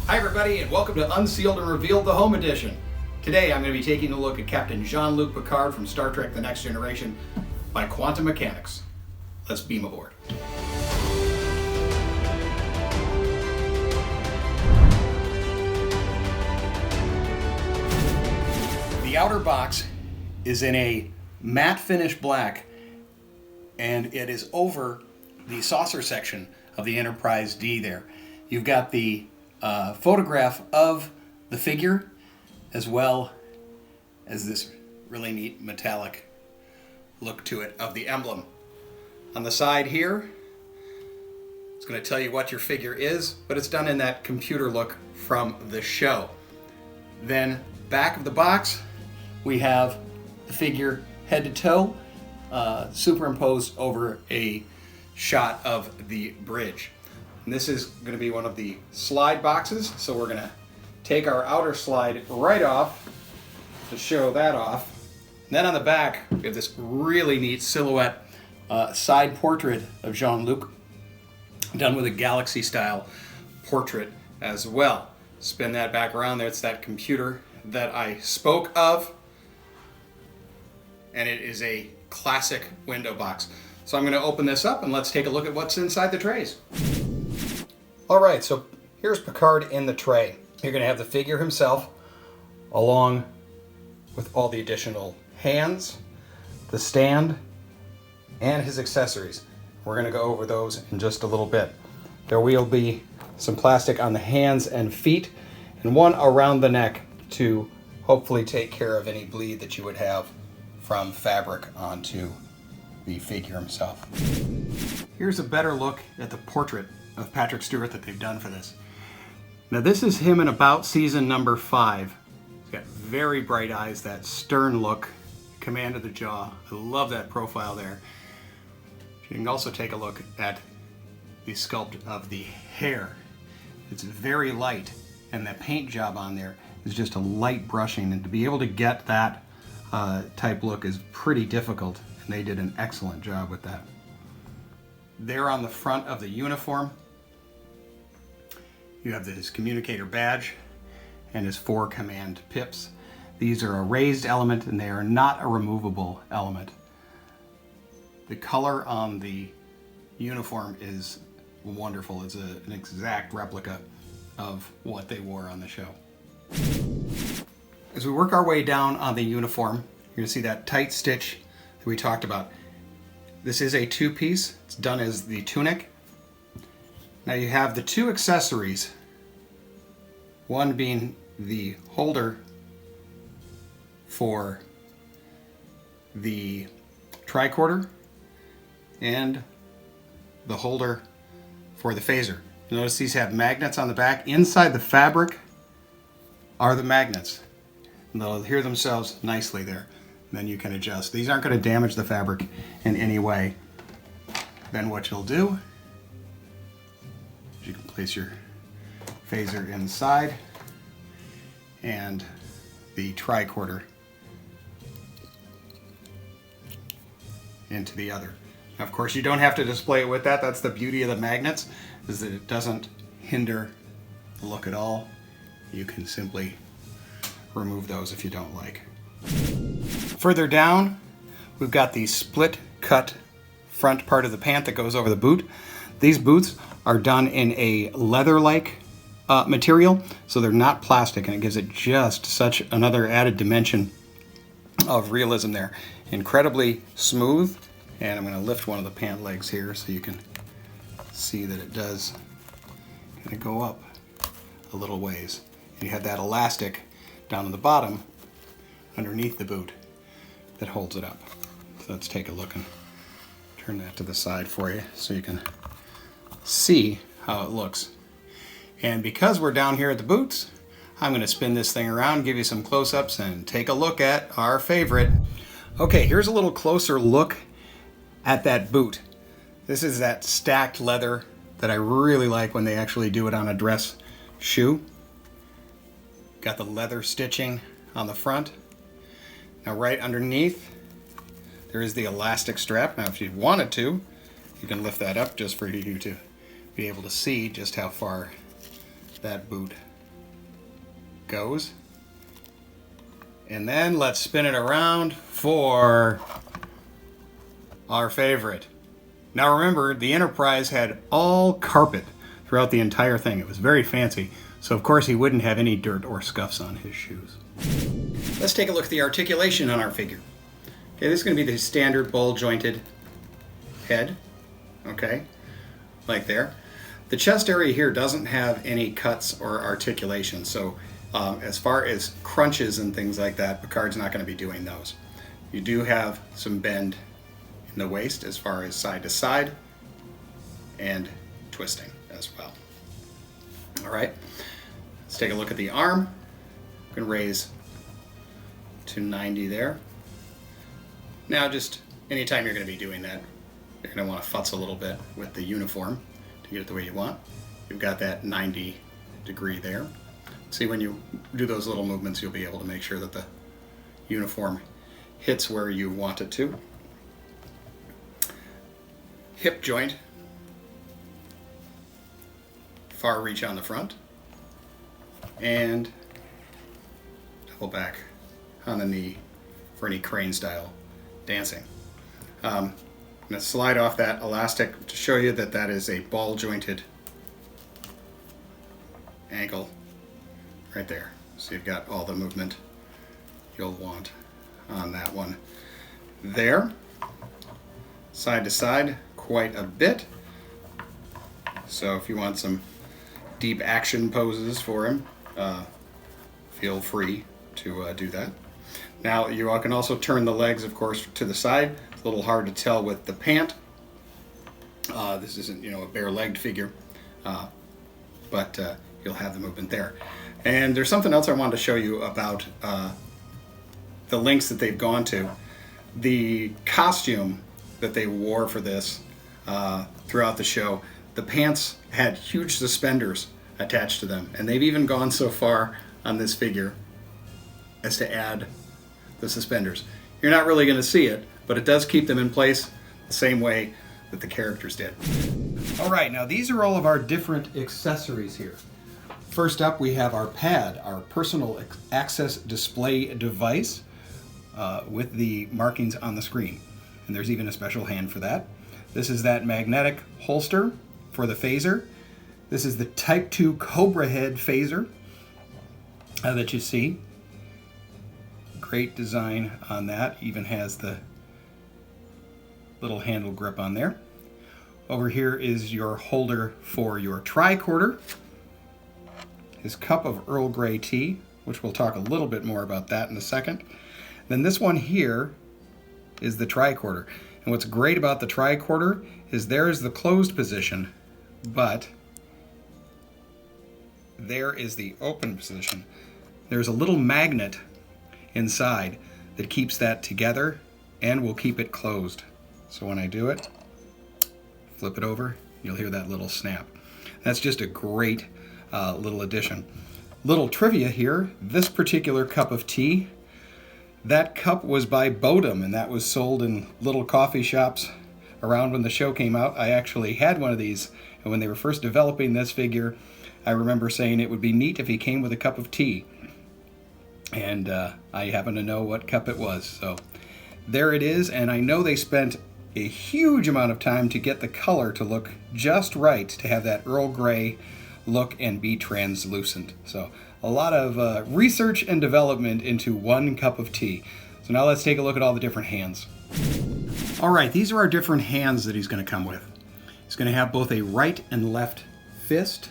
Hi everybody, and welcome to Unsealed and Revealed, the Home Edition. Today I'm going to be taking a look at Captain Jean-Luc Picard from Star Trek The Next Generation by Quantum Mechanix. Let's beam aboard. The outer box is in a matte finish black, and it is over the saucer section of the Enterprise D there. You've got the photograph of the figure, as well as this really neat metallic look to it of the emblem. On the side here, it's going to tell you what your figure is, but it's done in that computer look from the show. Then back of the box, we have the figure head to toe, superimposed over a shot of the bridge. And this is going to be one of the slide boxes, so we're going to take our outer slide right off to show that off. And then on the back, we have this really neat silhouette side portrait of Jean-Luc, done with a galaxy style portrait as well. Spin that back around there, it's that computer that I spoke of, and it is a classic window box. So I'm going to open this up and let's take a look at what's inside the trays. Alright, so here's Picard in the tray. You're going to have the figure himself, along with all the additional hands, the stand, and his accessories. We're going to go over those in just a little bit. There will be some plastic on the hands and feet, and one around the neck to hopefully take care of any bleed that you would have from fabric onto the figure himself. Here's a better look at the portrait of Patrick Stewart that they've done for this. Now this is him in about season number 5. He's got very bright eyes, that stern look, command of the jaw. I love that profile there. You can also take a look at the sculpt of the hair. It's very light, and that paint job on there is just a light brushing, and to be able to get that type look is pretty difficult, and they did an excellent job with that. There on the front of the uniform, you have his communicator badge and his 4 command pips. These are a raised element and they are not a removable element. The color on the uniform is wonderful. It's an exact replica of what they wore on the show. As we work our way down on the uniform, you're going to see that tight stitch that we talked about. This is a 2-piece. It's done as the tunic. Now you have the 2 accessories, one being the holder for the tricorder and the holder for the phaser. Notice these have magnets on the back. Inside the fabric are the magnets, and they'll adhere themselves nicely there. And then you can adjust. These aren't going to damage the fabric in any way. Then what you'll do, you can place your phaser inside and the tricorder into the other. Now, of course, you don't have to display it with that. That's the beauty of the magnets, is that it doesn't hinder the look at all. You can simply remove those if you don't like. Further down, we've got the split cut front part of the pant that goes over the boot. These boots are done in a leather-like material, so they're not plastic, and it gives it just such another added dimension of realism there. Incredibly smooth, and I'm going to lift one of the pant legs here so you can see that it does kind of go up a little ways. And you have that elastic down on the bottom underneath the boot that holds it up. So let's take a look and turn that to the side for you so you can see how it looks. And because we're down here at the boots, I'm going to spin this thing around, give you some close-ups, and take a look at our favorite. Okay, here's a little closer look at that boot. This is that stacked leather that I really like when they actually do it on a dress shoe. Got the leather stitching on the front. Now right underneath, there is the elastic strap. Now if you wanted to, you can lift that up just for you to be able to see just how far that boot goes. And then let's spin it around for our favorite. Now remember, the Enterprise had all carpet throughout the entire thing. It was very fancy, so of course he wouldn't have any dirt or scuffs on his shoes. Let's take a look at the articulation on our figure. Okay, this is going to be the standard ball jointed head, okay, like there. The chest area here doesn't have any cuts or articulation, so as far as crunches and things like that, Picard's not going to be doing those. You do have some bend in the waist as far as side to side and twisting as well. All right, let's take a look at the arm. You can raise to 90 there. Now just anytime you're going to be doing that, you're going to want to futz a little bit with the uniform to get it the way you want. You've got that 90 degree there. See, when you do those little movements, you'll be able to make sure that the uniform hits where you want it to. Hip joint, far reach on the front, and double back on the knee for any crane style dancing. I'm going to slide off that elastic to show you that that is a ball jointed ankle right there. So you've got all the movement you'll want on that one there. Side to side quite a bit. So if you want some deep action poses for him, feel free to do that. Now you can also turn the legs, of course, to the side. It's a little hard to tell with the pant. This isn't, a bare-legged figure, but you'll have the movement there. And there's something else I wanted to show you about the lengths that they've gone to. The costume that they wore for this throughout the show, the pants had huge suspenders attached to them, and they've even gone so far on this figure as to add the suspenders. You're not really going to see it, but it does keep them in place the same way that the characters did. All right, now these are all of our different accessories here. First up, we have our pad, our personal access display device with the markings on the screen. And there's even a special hand for that. This is that magnetic holster for the phaser. This is the Type 2 Cobra head phaser that you see. Great design on that. Even has the little handle grip on there. Over here is your holder for your tricorder. His cup of Earl Grey tea, which we'll talk a little bit more about that in a second. Then this one here is the tricorder. And what's great about the tricorder is there is the closed position, but there is the open position. There's a little magnet inside that keeps that together and will keep it closed. So when I do it, flip it over, you'll hear that little snap. That's just a great little addition. Little trivia here, this particular cup of tea, that cup was by Bodum, and that was sold in little coffee shops around when the show came out. I actually had one of these, and when they were first developing this figure, I remember saying it would be neat if he came with a cup of tea. And I happen to know what cup it was. So there it is, and I know they spent a huge amount of time to get the color to look just right, to have that Earl Grey look and be translucent. So a lot of research and development into one cup of tea. So now let's take a look at all the different hands. All right, these are our different hands that he's going to come with. He's going to have both a right and left fist.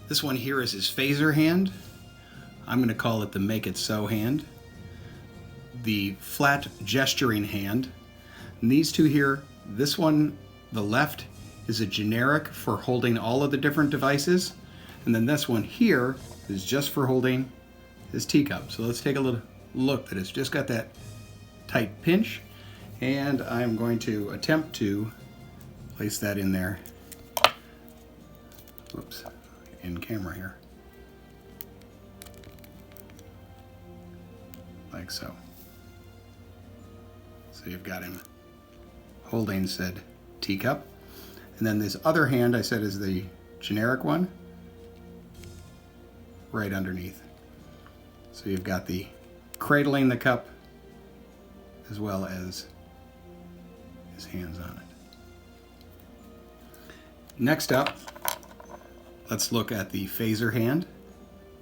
This one here is his phaser hand. I'm going to call it the Make It So hand. The flat gesturing hand. And these two here, this one, the left, is a generic for holding all of the different devices. And then this one here is just for holding his teacup. So let's take a little look that it's just got that tight pinch. And I'm going to attempt to place that in there. Whoops, in camera here. Like so. So you've got him holding said teacup. And then this other hand I said is the generic one. right underneath. So you've got the cradling the cup as well as his hands on it. Next up, let's look at the phaser hand.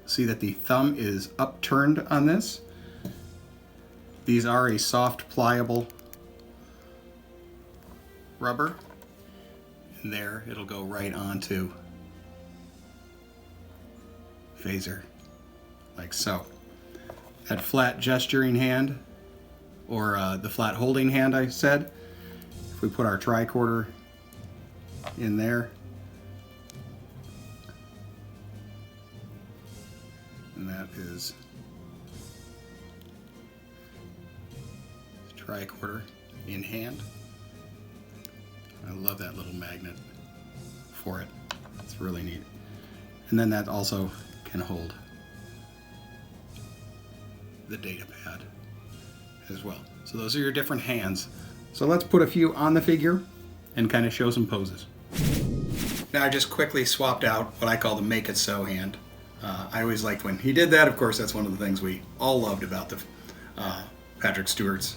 See that the thumb is upturned on this. These are a soft, pliable rubber. And there, it'll go right onto phaser, like so. That flat gesturing hand, or the flat holding hand I said, if we put our tricorder in there, and that is tricorder in hand. I love that little magnet for it. It's really neat. And then that also can hold the data pad as well. So those are your different hands. So let's put a few on the figure and kind of show some poses. Now I just quickly swapped out what I call the make it so hand. I always liked when he did that. Of course, that's one of the things we all loved about the Patrick Stewart's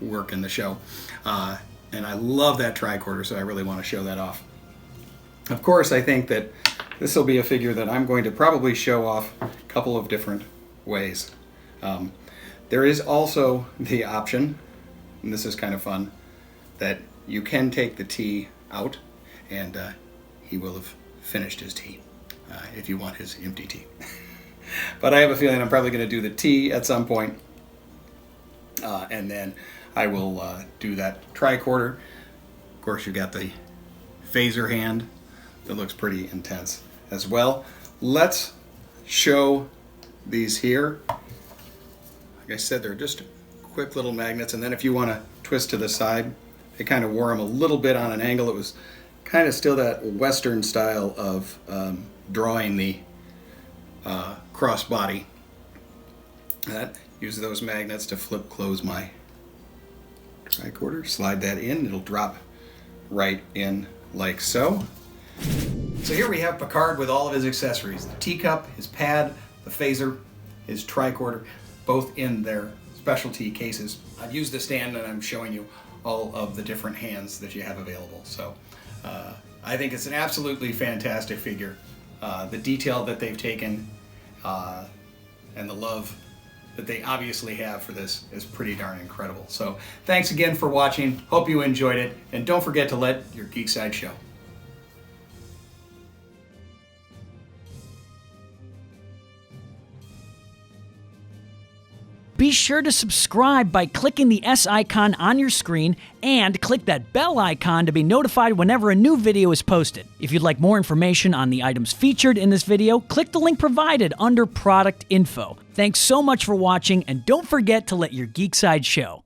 work in the show. And I love that tricorder, so I really want to show that off. Of course, I think that this will be a figure that I'm going to probably show off a couple of different ways. There is also the option, and this is kind of fun, that you can take the tea out and he will have finished his tea if you want his empty tea. But I have a feeling I'm probably going to do the tea at some point, and then I will do that tricorder. Of course, you've got the phaser hand that looks pretty intense as well. Let's show these here. Like I said, they're just quick little magnets, and then if you want to twist to the side, they kind of wore them a little bit on an angle. It was kind of still that Western style of drawing the crossbody. Use those magnets to flip close my tricorder, slide that in, it'll drop right in like so. So here we have Picard with all of his accessories, the teacup, his pad, the phaser, his tricorder, both in their specialty cases. I've used the stand and I'm showing you all of the different hands that you have available. So I think it's an absolutely fantastic figure. The detail that they've taken and the love that they obviously have for this is pretty darn incredible. So thanks again for watching. Hope you enjoyed it. And don't forget to let your geek side show. Be sure to subscribe by clicking the S icon on your screen and click that bell icon to be notified whenever a new video is posted. If you'd like more information on the items featured in this video, click the link provided under product info. Thanks so much for watching, and don't forget to let your geek side show.